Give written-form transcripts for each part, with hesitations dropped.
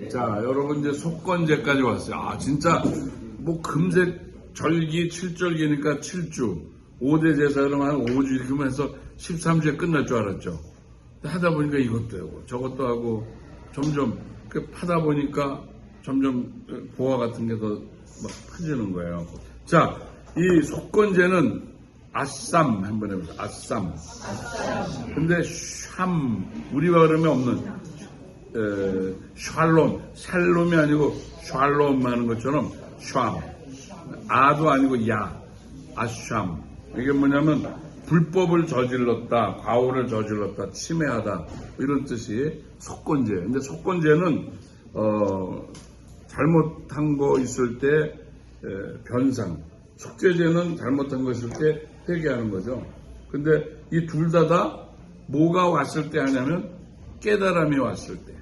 자, 여러분 이제 속건제까지 왔어요. 아, 진짜 뭐 금세 절기 7절기니까 7주, 5대 제사 그러면 한 5주 이렇게 해서 13주에 끝날 줄 알았죠. 하다 보니까 이것도 하고 저것도 하고 점점 파다 보니까 점점 보화 같은 게 더 막 퍼지는 거예요. 자, 이 속건제는 아쌈 한번 해보세요. 아쌈. 근데 샴 우리가 그러면 없는 샬롬이 아니고 샬롬 하는 것처럼 샴. 아도 아니고 야. 아샴. 이게 뭐냐면 불법을 저질렀다, 과오를 저질렀다, 침해하다 이런 뜻이 속건제. 근데 속건제는 잘못한 거 있을 때 변상, 속죄제는 잘못한 거 있을 때 회개하는 거죠. 근데 이 둘 다 뭐가 왔을 때 하냐면 깨달음이 왔을 때,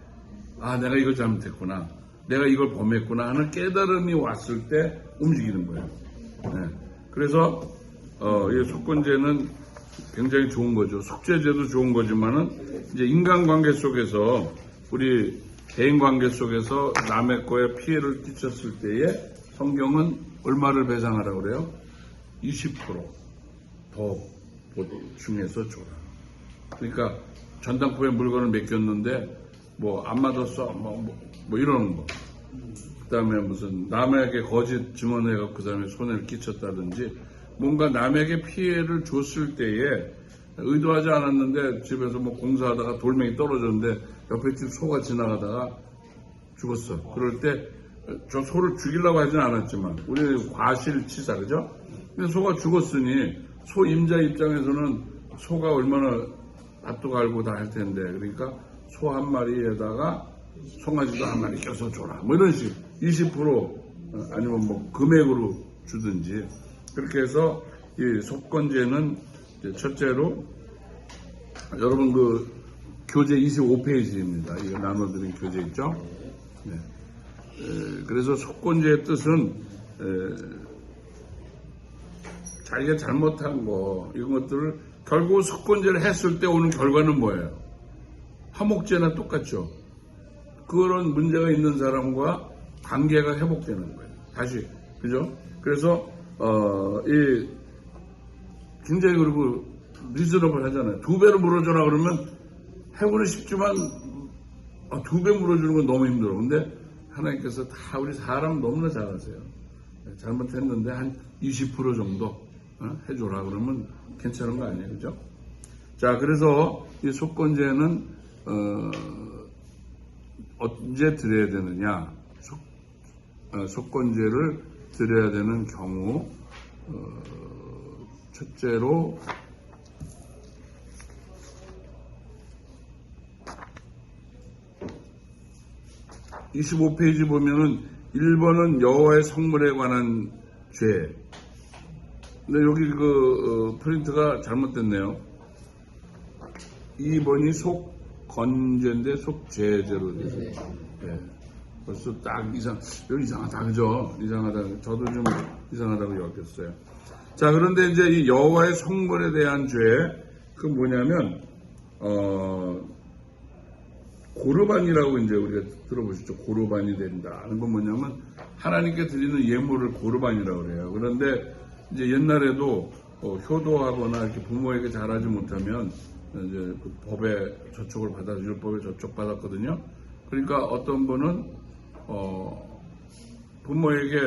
아 내가 이걸 잘못했구나, 내가 이걸 범했구나 하는 깨달음이 왔을 때 움직이는 거예요. 네. 그래서 이 속건제는 굉장히 좋은 거죠. 속죄제도 좋은 거지만은 이제 인간관계 속에서 우리 대인관계 속에서 남의 거에 피해를 끼쳤을 때에 성경은 얼마를 배상하라고 그래요? 20%더 중에서 줘라. 그러니까 전당포에 물건을 맡겼는데 뭐 안 맞았어 뭐 이러는 거. 그다음에 무슨 남에게 거짓 증언해갖고 그 사람의 손해를 끼쳤다든지 뭔가 남에게 피해를 줬을 때에 의도하지 않았는데 집에서 뭐 공사하다가 돌멩이 떨어졌는데 옆에 집 소가 지나가다가 죽었어. 그럴 때 저 소를 죽이려고 하진 않았지만 우리는 과실치사 그죠? 근데 소가 죽었으니 소 임자 입장에서는 소가 얼마나 밭도 갈고 다 할 텐데 그러니까 소 한 마리에다가 송아지도 한 마리 껴서 줘라. 뭐 이런 식 20% 아니면 뭐 금액으로 주든지 그렇게 해서 이 속건제는 첫째로 여러분 그 교재 25페이지입니다. 이거 나눠드린 교재 있죠? 네. 그래서 속건제의 뜻은 자기가 잘못한 거 이런 것들을 결국 속건제를 했을 때 오는 결과는 뭐예요? 화목제나 똑같죠. 그런 문제가 있는 사람과 관계가 회복되는 거예요. 다시 그죠? 그래서 이 굉장히 그리고 리즈너블 하잖아요. 2배로 물어줘라 그러면 해보는 쉽지만 2배 물어주는 건 너무 힘들어. 근데 하나님께서 다 우리 사람 너무나 잘하세요. 잘못했는데 한 20% 정도 해줘라 그러면 괜찮은 거 아니에요, 그죠? 자, 그래서 이 속건제는 언제 드려야 되느냐? 속건제를 드려야 되는 경우 첫째로 25페이지 보면은 1번은 여호와의 성물에 관한 죄. 근데 여기 그 프린트가 잘못됐네요. 2번이 속건제인데 속죄제로 돼서. 네. 벌써 딱 여기 이상하다 그죠? 이상하다. 저도 좀 이상하다고 여겼어요. 자, 그런데 이제 이 여호와의 성물에 대한 죄, 그 뭐냐면 고르반이라고 이제 우리가 들어보셨죠. 고르반이 된다. 하는 건 뭐냐면 하나님께 드리는 예물을 고르반이라고 그래요. 그런데 이제 옛날에도 효도하거나 이렇게 부모에게 잘하지 못하면 이제 그 법에 저촉을 받아서 율법에 저촉받았거든요. 그러니까 어떤 분은 부모에게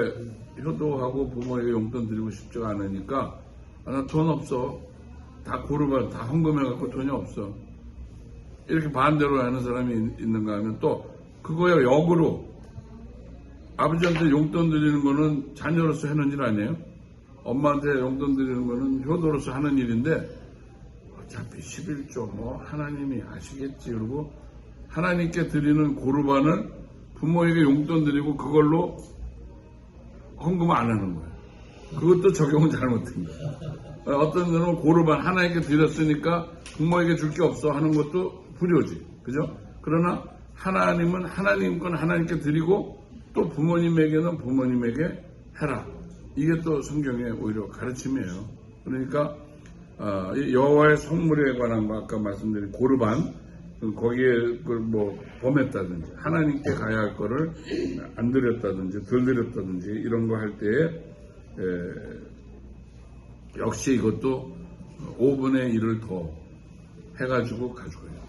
효도하고 부모에게 용돈 드리고 싶지가 않으니까 나 돈 없어. 다 고르반 다 헌금해갖고 돈이 없어. 이렇게 반대로 하는 사람이 있는가 하면 또 그거야 역으로 아버지한테 용돈 드리는 거는 자녀로서 하는 일 아니에요? 엄마한테 용돈 드리는 거는 효도로서 하는 일인데 어차피 11조 뭐 하나님이 아시겠지. 그러고 하나님께 드리는 고르반을 부모에게 용돈 드리고 그걸로 헌금 안 하는 거예요. 그것도 적용은 잘못된 거예요. 어떤 사람은 고르반 하나님께 드렸으니까 부모에게 줄 게 없어 하는 것도 불효지. 그죠? 그러나 하나님은 하나님 건 하나님께 드리고 또 부모님에게는 부모님에게 해라. 이게 또 성경의 오히려 가르침이에요. 그러니까 여호와의 성물에 관한 거 아까 말씀드린 고르반 거기에 뭐 범했다든지 하나님께 가야 할 거를 안 드렸다든지 덜 드렸다든지 이런 거 할 때에 역시 이것도 5분의 1을 더 해가지고 가져가요.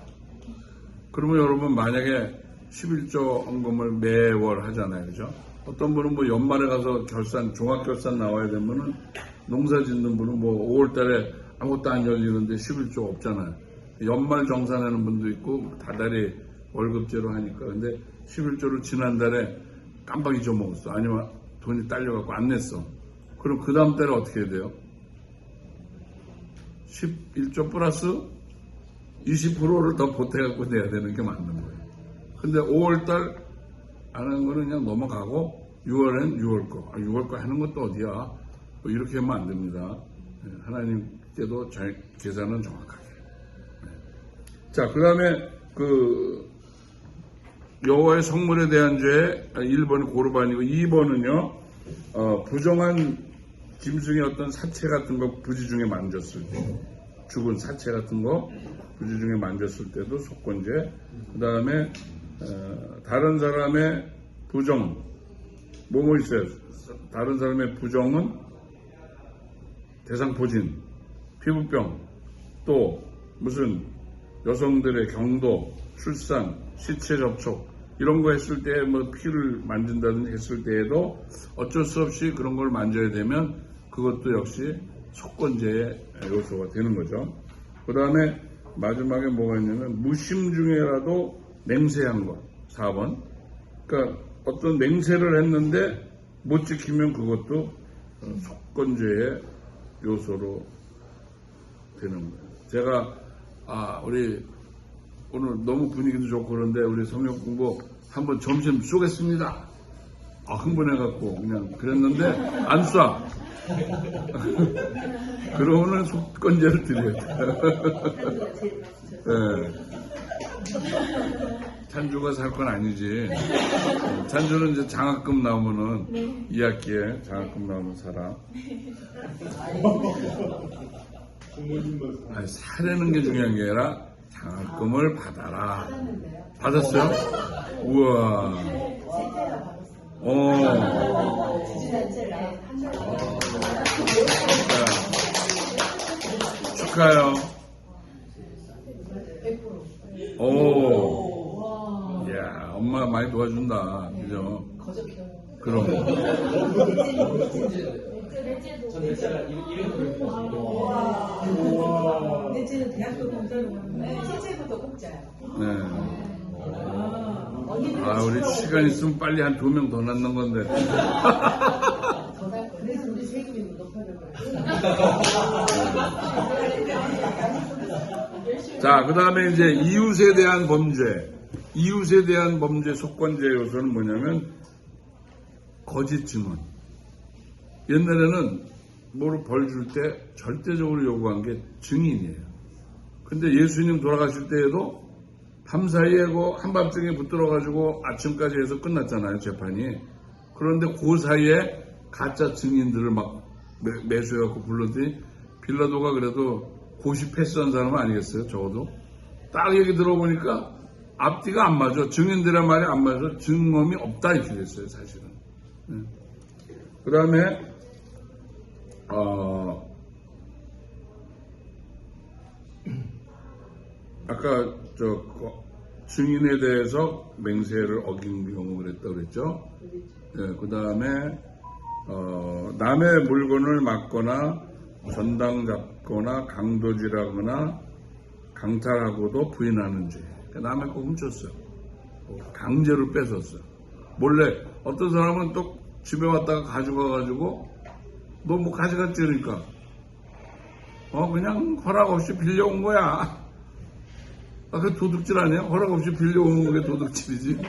그러면 여러분 만약에 11조 헌금을 매월 하잖아요. 그죠? 어떤 분은 뭐 연말에 가서 종합결산 나와야 되면은 농사 짓는 분은 뭐 5월 달에 아무것도 안 열리는데 11조 없잖아요. 연말 정산하는 분도 있고 다달이 월급제로 하니까. 근데 11조를 지난달에 깜빡 잊어먹었어. 아니면 돈이 딸려갖고 안 냈어. 그럼 그 다음 달에 어떻게 해야 돼요? 11조 플러스 20%를 더 보태갖고 내야 되는 게 맞는 거예요. 근데 5월달 안 하는 거는 그냥 넘어가고 6월엔 6월 거. 6월 거 하는 것도 어디야. 뭐 이렇게 하면 안 됩니다. 하나님께도 잘 계산은 정확하게. 자, 그 다음에 여호와의 성물에 대한 죄 1번은 고르반이고 2번은요 부정한 짐승의 어떤 사체 같은 거 부지 중에 만졌을 때 죽은 사체 같은 거 부지 중에 만졌을 때도 속건죄. 그 다음에 다른 사람의 부정 뭐뭐 있어요. 다른 사람의 부정은 대상포진, 피부병, 또 무슨 여성들의 경도, 출산, 시체 접촉 이런 거 했을 때 뭐 피를 만진다든지 했을 때에도 어쩔 수 없이 그런 걸 만져야 되면 그것도 역시 속건죄의 요소가 되는 거죠. 그 다음에 마지막에 뭐가 있냐면 무심 중에라도 맹세한 것 4번. 그러니까 어떤 맹세를 했는데 못 지키면 그것도 속건죄의 요소로 되는 거예요. 제가 우리 오늘 너무 분위기도 좋고 그런데 우리 성경 공부 한번 점심 쏘겠습니다. 흥분해갖고 그냥 그랬는데 안 쏴. 그러면은 속건죄를 드려야 돼. 네. 찬주가 살 건 아니지. 찬주는 이제 장학금 나오면은 2학기에 장학금 나오면 살아. 사려는 게 중요한 게 아니라 장학금을 받아라. 받았어요? 우와. 축하해요. 이야, 엄마가 많이 도와준다. 그죠? 그럼. 넷째는 대학교 공부하고 있는데 셋째부터 공짜야. 네. 우리 시간 있으면 빨리 한 2명 더 낳는 건데. 그래서 우리 세금이 높아질 거야. 자, 그 다음에 이제 이웃에 대한 범죄. 이웃에 대한 범죄 속건죄 요소는 뭐냐면 거짓 증언. 옛날에는 뭐로 벌 줄 때 절대적으로 요구한 게 증인이에요. 근데 예수님 돌아가실 때에도 밤사이에 한밤중에 붙들어가지고 아침까지 해서 끝났잖아요, 재판이. 그런데 그 사이에 가짜 증인들을 막 매수해갖고 불렀더니 빌라도가 그래도 고시 패스한 사람 아니겠어요, 적어도? 딱 얘기 들어보니까 앞뒤가 안 맞아. 증인들의 말이 안 맞아. 증언이 없다 이렇게 됐어요, 사실은. 그 다음에 아까 증인에 대해서 맹세를 어긴 경우 그랬다고 그랬죠. 네, 그 다음에 남의 물건을 막거나 전당 잡거나 강도질하거나 강탈하고도 부인하는 죄. 남의 거 훔쳤어요. 강제로 뺏었어요. 몰래. 어떤 사람은 또 집에 왔다가 가져가가지고 너 뭐 가져갔지 그러니까 그냥 허락 없이 빌려온 거야. 그 도둑질 아니야? 허락 없이 빌려오는 게 도둑질이지.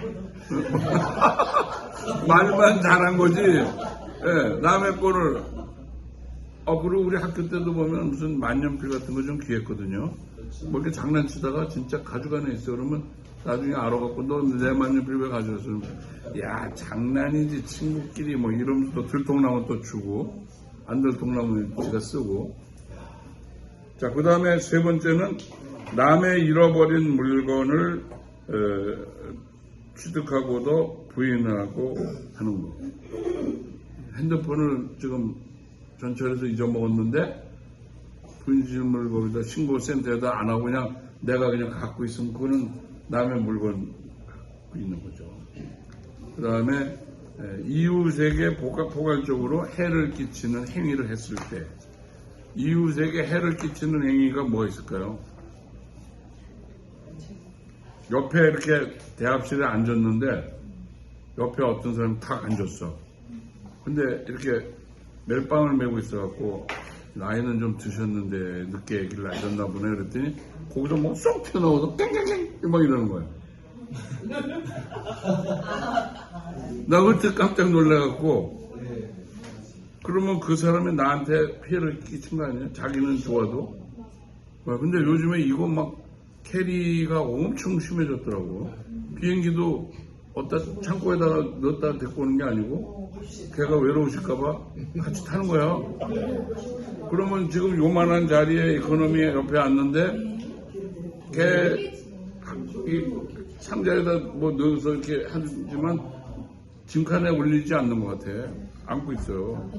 말만 잘한 거지. 예, 남의 거를. 그리고 우리 학교 때도 보면 무슨 만년필 같은 거 좀 귀했거든요. 뭐 이렇게 장난치다가 진짜 가져간 애 있어. 그러면 나중에 알아갖고 너 내 만년필 왜 가져왔어? 야, 장난이지. 친구끼리 뭐 이러면서 또 들통나면 또 주고, 안 들통나면 지가 쓰고. 자, 그 다음에 세 번째는 남의 잃어버린 물건을 취득하고도 부인하고 하는 거. 핸드폰을 지금 전철에서 잊어먹었는데 분실물 거기다 신고센터에다 안 하고 그냥 내가 그냥 갖고 있으면 그거는 남의 물건 갖고 있는 거죠. 그 다음에 이웃에게 포괄적으로 해를 끼치는 행위를 했을 때, 이웃에게 해를 끼치는 행위가 뭐가 있을까요? 옆에 이렇게 대합실에 앉았는데 옆에 어떤 사람이 탁 앉았어. 근데 이렇게 멜빵을 메고 있어갖고 나이는 좀 드셨는데 늦게 얘기를 하셨나 보네. 그랬더니 거기서 뭐 쏙 튀어나와서 깽깽깽 막 이러는 거야. 나 그때 깜짝 놀라갖고, 그러면 그 사람이 나한테 피해를 끼친 거 아니야? 자기는 좋아도. 근데 요즘에 이거 막 캐리가 엄청 심해졌더라고. 비행기도 어디다 창고에다가 넣었다 데리고 오는 게 아니고 걔가 외로우실까봐 같이 타는 거야. 그러면 지금 요만한 자리에 이코노미에 옆에 앉는데 걔 이 상자에다 뭐 넣어서 이렇게 하지만 짐칸에 올리지 않는 것 같아. 안고 있어요.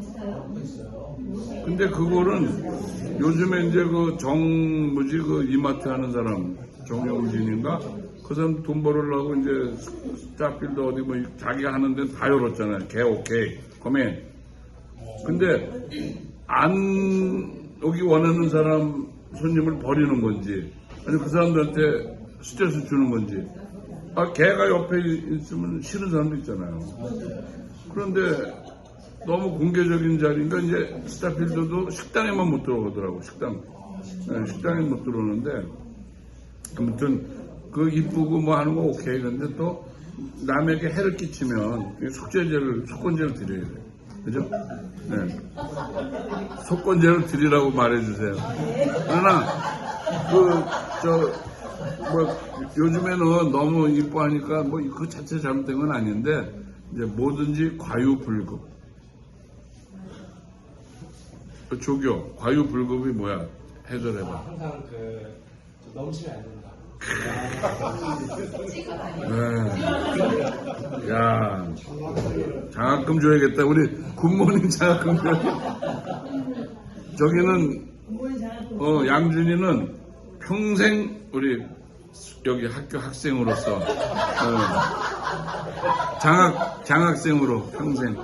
근데 그거는 요즘에 이제 그 그 이마트 하는 사람, 정영진인가? 그 사람 돈 벌으려고 이제 스타필드 어디 뭐 자기가 하는 데는 다 열었잖아요. 걔 오케이. 거면. 근데 안 오기 원하는 사람 손님을 버리는 건지, 아니 그 사람들한테 스트레스 주는 건지. 걔가 옆에 있으면 싫은 사람도 있잖아요. 그런데 너무 공개적인 자리니까 이제 스타필드도 식당에만 못 들어오더라고. 식당에 못 들어오는데, 아무튼 그 이쁘고 뭐 하는 거 오케이. 근데 또 남에게 해를 끼치면 속건제를 드려야 돼. 그죠? 네. 속건제를 드리라고 말해주세요. 그러나 요즘에는 너무 이뻐하니까 뭐 그 자체 잘못된 건 아닌데, 이제 뭐든지 과유불급. 조교, 과유불급이 뭐야? 해설해봐. 항상 넘치면 안 된다. 네. 야, 장학금 줘야겠다. 우리 굿모닝 장학금 줘야겠다. 저기는 양준이는 평생 우리 여기 학교 학생으로서 장학생으로 평생.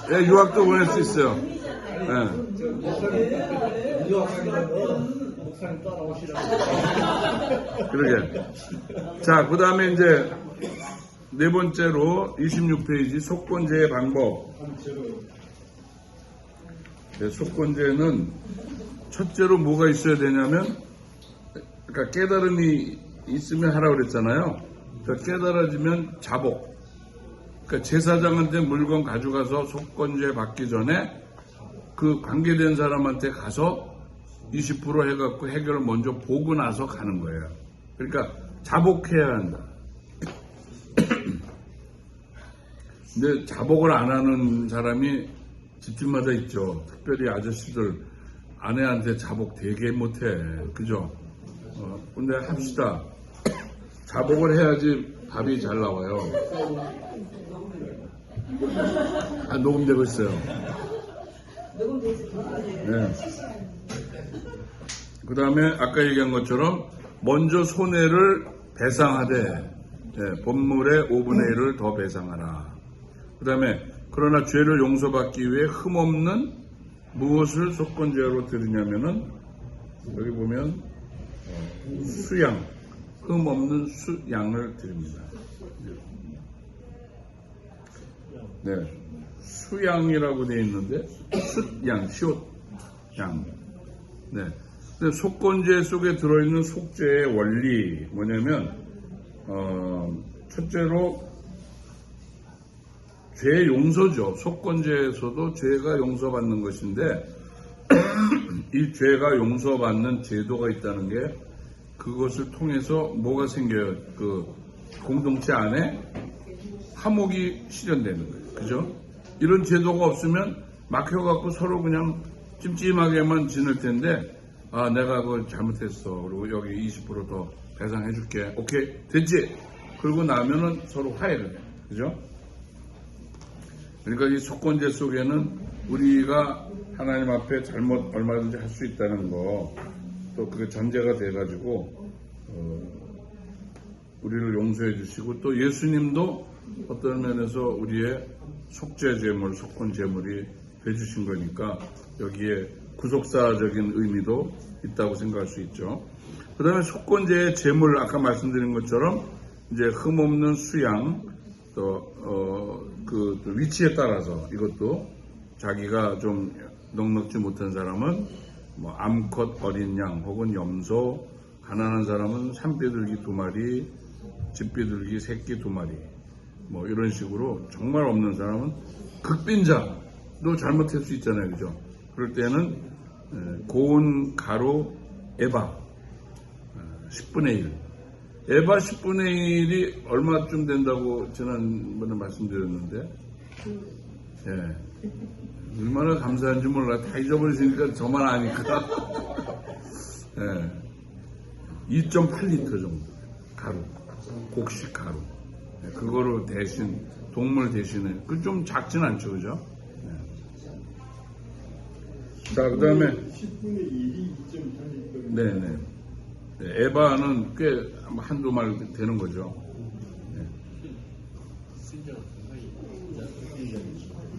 네, 유학도 보낼 수 있어요. 네. 목사님 따라오시라고. 그러게. 자, 그 다음에 이제 네 번째로 26페이지 속건제의 방법. 네, 속건제는 첫째로 뭐가 있어야 되냐면, 그러니까 깨달음이 있으면 하라고 그랬잖아요. 그러니까 깨달아지면 자복. 그러니까 제사장한테 물건 가져가서 속건제 받기 전에 그 관계된 사람한테 가서 20% 해갖고 해결을 먼저 보고 나서 가는 거예요. 그러니까 자복해야 한다. 근데 자복을 안 하는 사람이 집집마다 있죠. 특별히 아저씨들 아내한테 자복 되게 못해. 그죠? 근데 합시다. 자복을 해야지 밥이 잘 나와요. 녹음되고 있어요. 네. 그 다음에 아까 얘기한 것처럼 먼저 손해를 배상하되, 네, 본물의 5분의 1을 더 배상하라. 그 다음에 그러나 죄를 용서받기 위해 흠없는 무엇을 속건제로 드리냐면은 여기 보면 수양, 흠없는 수양을 드립니다. 네, 수양이라고 되어 있는데 숫양, 시옷양. 네. 근데 속건제 속에 들어있는 속죄의 원리 뭐냐면 첫째로 죄 용서죠. 속건제에서도 죄가 용서받는 것인데 이 죄가 용서받는 제도가 있다는 게 그것을 통해서 뭐가 생겨요? 그 공동체 안에 화목이 실현되는 거예요. 그죠? 이런 제도가 없으면 막혀갖고 서로 그냥 찜찜하게만 지낼 텐데, 아, 내가 그걸 잘못했어. 그리고 여기 20%더 배상해줄게. 오케이, 됐지? 그러고 나면은 서로 화해를 해. 그죠? 그러니까 이 속건제 속에는 우리가 하나님 앞에 잘못 얼마든지 할 수 있다는 거, 또 그게 전제가 돼가지고, 우리를 용서해 주시고, 또 예수님도 어떤 면에서 우리의 속죄 제물, 속건 제물이 해주신 거니까, 여기에 구속사적인 의미도 있다고 생각할 수 있죠. 그 다음에 속건제의 제물, 아까 말씀드린 것처럼, 이제 흠없는 수양, 또 위치에 따라서 이것도 자기가 좀 넉넉지 못한 사람은 뭐 암컷 어린 양 혹은 염소, 가난한 사람은 산비둘기 2마리, 집비둘기 새끼 2마리, 뭐 이런 식으로 정말 없는 사람은 극빈자도 잘못할 수 있잖아요, 그죠? 그럴 때는 고운 가루 에바 10분의 1. 에바 10분의 1이 얼마쯤 된다고 지난번에 말씀드렸는데, 예. 얼마나 감사한지 몰라. 다 잊어버리시니까 저만 아니까. 예. 2.8리터 정도. 가루. 곡식 가루. 예. 그거로 대신, 동물 대신에. 그 좀 작진 않죠, 그죠? 예. 자, 그 다음에. 10분의 1이 2.8리터. 네네. 에바는 꽤 한두 말 되는 거죠.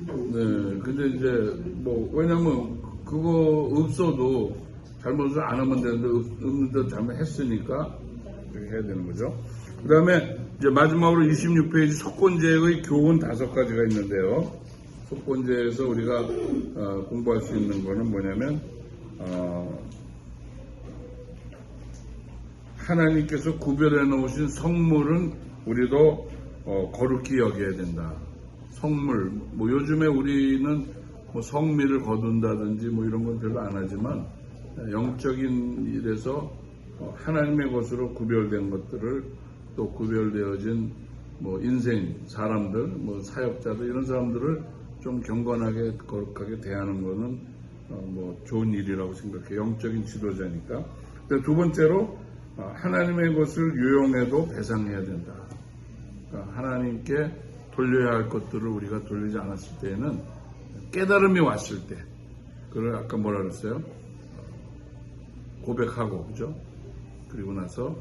네, 근데 이제 뭐 왜냐면 그거 없어도 잘못을 안 하면 되는데 없는데 잘못했으니까 그렇게 해야 되는 거죠. 그 다음에 이제 마지막으로 26페이지 속건제의 교훈 5가지가 있는데요. 속건제에서 우리가 공부할 수 있는 거는 뭐냐면 하나님께서 구별해 놓으신 성물은 우리도 거룩히 여겨야 된다. 성물, 뭐 요즘에 우리는 뭐 성미를 거둔다든지 뭐 이런 건 별로 안 하지만 영적인 일에서 하나님의 것으로 구별된 것들을 또 구별되어진 뭐 인생 사람들, 뭐 사역자들 이런 사람들을 좀 경건하게 거룩하게 대하는 거는 뭐 좋은 일이라고 생각해요. 영적인 지도자니까. 두 번째로 하나님의 것을 유용해도 배상해야 된다. 그러니까 하나님께 돌려야 할 것들을 우리가 돌리지 않았을 때에는 깨달음이 왔을 때, 그걸 아까 뭐라 그랬어요? 고백하고, 그죠? 그리고 나서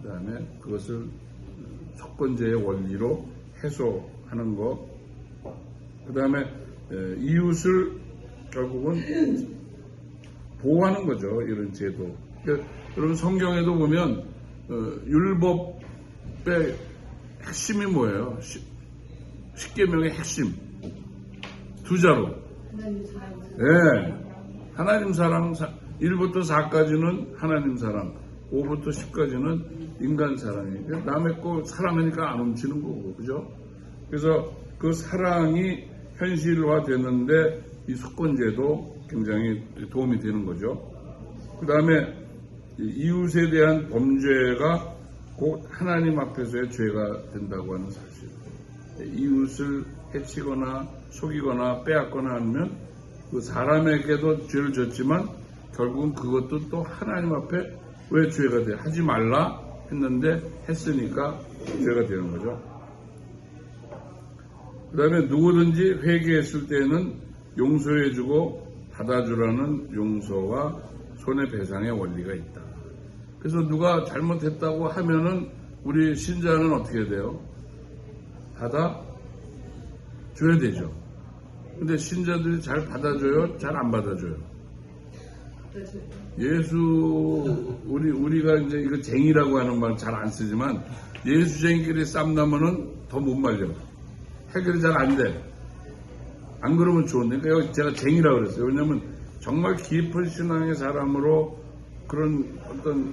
그 다음에 그것을 속건제의 원리로 해소하는 것. 그 다음에 이웃을 결국은 보호하는 거죠. 이런 제도. 그러니까 여러분 성경에도 보면 율법의 핵심이 뭐예요? 10계명의 핵심 2자로 하나님 사랑 1부터 4까지는 하나님 사랑, 5부터 10까지는 인간 사랑이에요. 남의 거 사랑하니까 안 훔치는 거고, 그죠? 그래서 그 사랑이 현실화되는데 이 속건제도 굉장히 도움이 되는 거죠. 그 다음에 이웃에 대한 범죄가 곧 하나님 앞에서의 죄가 된다고 하는 사실. 이웃을 해치거나 속이거나 빼앗거나 하면 그 사람에게도 죄를 졌지만 결국은 그것도 또 하나님 앞에 왜 죄가 돼? 하지 말라 했는데 했으니까 죄가 되는 거죠. 그 다음에 누구든지 회개했을 때는 용서해주고 받아주라는 용서와 손해배상의 원리가 있다. 그래서 누가 잘못했다고 하면은 우리 신자는 어떻게 돼요? 받아줘야 되죠. 근데 신자들이 잘 받아줘요? 잘 안 받아줘요? 우리가 이제 이거 쟁이라고 하는 말 잘 안 쓰지만 예수쟁이끼리 쌈나면은 더 못 말려. 해결이 잘 안 돼. 안 그러면 좋은데. 그러니까 제가 쟁이라고 그랬어요. 왜냐면 정말 깊은 신앙의 사람으로 그런 어떤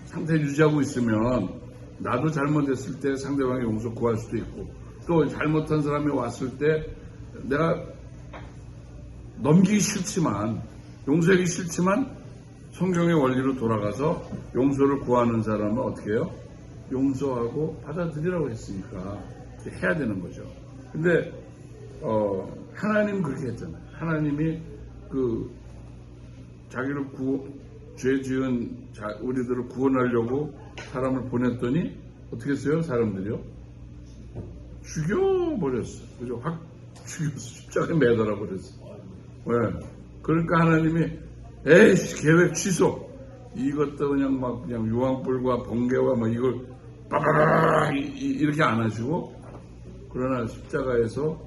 상태 유지하고 있으면 나도 잘못했을 때 상대방의 용서 구할 수도 있고 또 잘못한 사람이 왔을 때 내가 넘기기 싫지만 용서하기 싫지만 성경의 원리로 돌아가서 용서를 구하는 사람은 어떻게 해요? 용서하고 받아들이라고 했으니까 해야 되는 거죠. 근데 하나님 그렇게 했잖아요. 하나님이 그 자기를 죄 지은 우리들을 구원하려고 사람을 보냈더니 어떻게 했어요? 사람들이요? 죽여버렸어. 그죠? 확 죽여서 십자가에 매달아 버렸어. 왜? 그러니까 하나님이 에이씨 계획 취소. 이것도 그냥 막 그냥 유황불과 번개와 막 이걸 빠바바바 이렇게 안 하시고, 그러나 십자가에서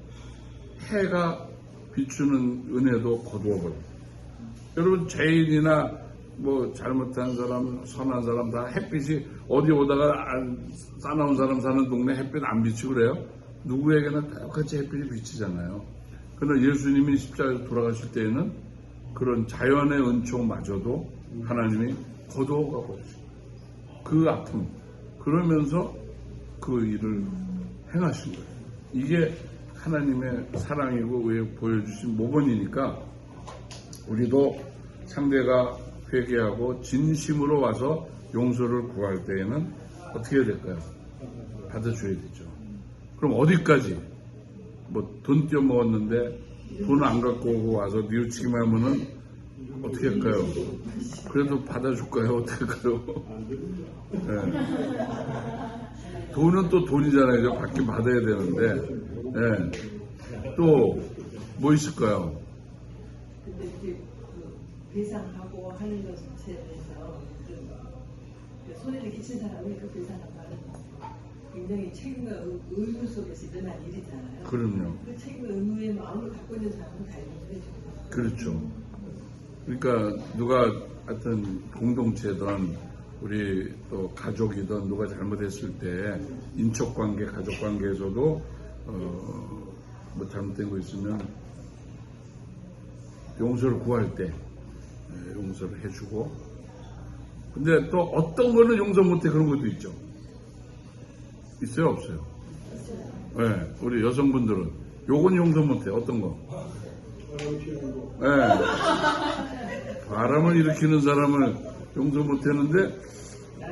해가 비추는 은혜도 거두어버려요. 여러분 죄인이나 뭐 잘못한 사람, 선한 사람 다 햇빛이 어디 오다가 싸나운 사람 사는 동네 햇빛 안 비치고 그래요? 누구에게나 똑같이 햇빛이 비치잖아요. 그러나 예수님이 십자가에서 돌아가실 때에는 그런 자연의 은총마저도 하나님이 거두어가 버리시고 그 아픔, 그러면서 그 일을 행하신 거예요. 이게 하나님의 사랑이고 보여주신 모범이니까 우리도 상대가 회개하고 진심으로 와서 용서를 구할 때에는 어떻게 해야 될까요? 받아줘야 되죠. 그럼 어디까지? 뭐 돈 떼어먹었는데 돈 안 갖고 오고 와서 뉘우치기만 하면은 어떻게 할까요? 그래도 받아줄까요? 어떻게 할까요? 네. 돈은 또 돈이잖아요. 받긴 받아야 되는데. 네. 또 뭐 있을까요? 근데 이제 그 배상하고 하는 것에 대해서 그 손해를 끼친 사람이 그 배상한 바는 굉장히 책임과 의무 속에서 일어난 일이잖아요. 그럼요. 그 책임과 의무의 마음을 갖고 있는 사람은 다 해줘요. 그렇죠. 그러니까 누가 하여튼 공동체든 우리 또 가족이든 누가 잘못했을 때 인척관계, 가족관계에서도 뭐 잘못된 거 있으면 용서를 구할 때 용서를 해주고, 근데 또 어떤 거는 용서 못해 그런 것도 있죠. 있어요, 없어요? 네, 우리 여성분들은 요건 용서 못해. 어떤 거? 네. 바람을 일으키는 사람을 용서 못하는데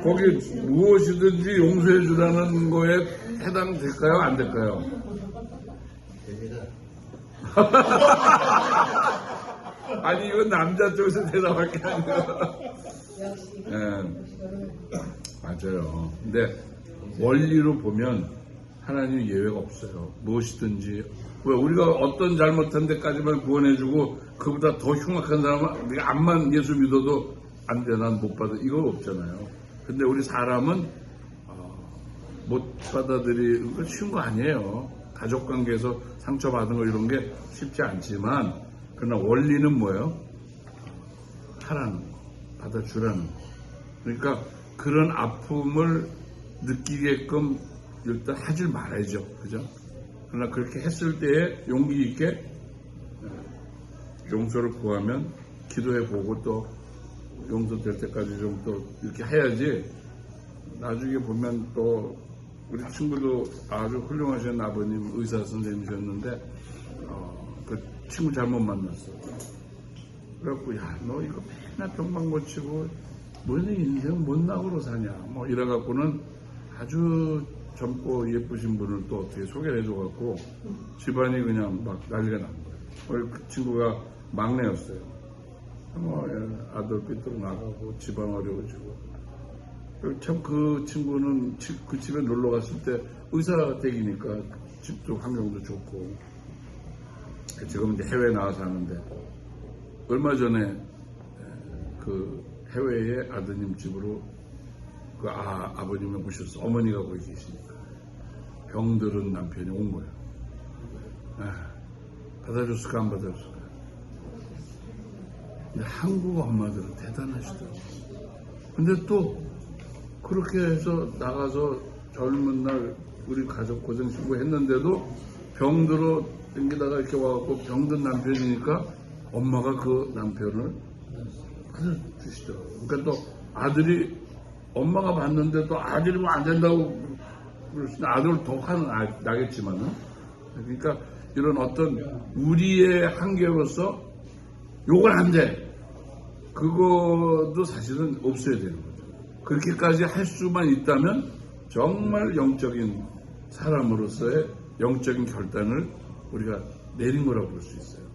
거기 무엇이든지 용서해 주라는 거에 해당될까요? 안 될까요? 됩니다. 아니 이건 남자 쪽에서 대답할 게 아니라. 네. 맞아요. 근데 원리로 보면 하나님 예외가 없어요. 무엇이든지. 왜 우리가 어떤 잘못한 데까지만 구원해주고 그보다 더 흉악한 사람은 네가 암만 예수 믿어도 안 돼, 난 못 받아, 이거 없잖아요. 근데 우리 사람은 못 받아들이는 건 쉬운 거 아니에요. 가족관계에서 상처받은 거 이런 게 쉽지 않지만, 그러나 원리는 뭐예요? 하라는 거, 받아주라는 거. 그러니까 그런 아픔을 느끼게끔 일단 하질 말아야죠. 그죠? 그러나 그렇게 했을 때에 용기 있게 용서를 구하면 기도해보고 또 용서될 때까지 좀 또 이렇게 해야지, 나중에 보면 또 우리 친구도 아주 훌륭하신 아버님 의사 선생님이셨는데 그 친구 잘못 만났어. 그래갖고 야 너 이거 맨날 병만 고치고 너네 인생 뭔 낙으로 사냐 뭐 이래갖고는 아주 젊고 예쁘신 분을 또 어떻게 소개를 해줘갖고 집안이 그냥 막 난리가 난 거예요. 그 친구가 막내였어요. 뭐 아들 삐뚤어 나가고 집안 어려워지고, 참 그 친구는 그 집에 놀러 갔을 때 의사 댁이니까 집도 환경도 좋고, 지금 이제 해외에 나와서 하는데 얼마 전에 그 해외의 아드님 집으로 그 아버님을 모셨어. 어머니가 거기 계시니까 병들은 남편이 온 거예요. 받아줬을까 안 받아줬을까. 근데 한국 엄마들은 대단하시더라고요. 근데 또 그렇게 해서 나가서 젊은 날 우리 가족 고생 신고 했는데도 병들어 땡기다가 이렇게 와갖고 병든 남편이니까 엄마가 그 남편을 받아주시더라고요. 그러니까 또 아들이 엄마가 봤는데 또 아들이 뭐 안 된다고 그러시는데 아들은 더 화는 나겠지만은, 그러니까 이런 어떤 우리의 한계로서 요건 안 돼. 그것도 사실은 없어야 되는 거죠. 그렇게까지 할 수만 있다면 정말 영적인 사람으로서의 영적인 결단을 우리가 내린 거라고 볼 수 있어요.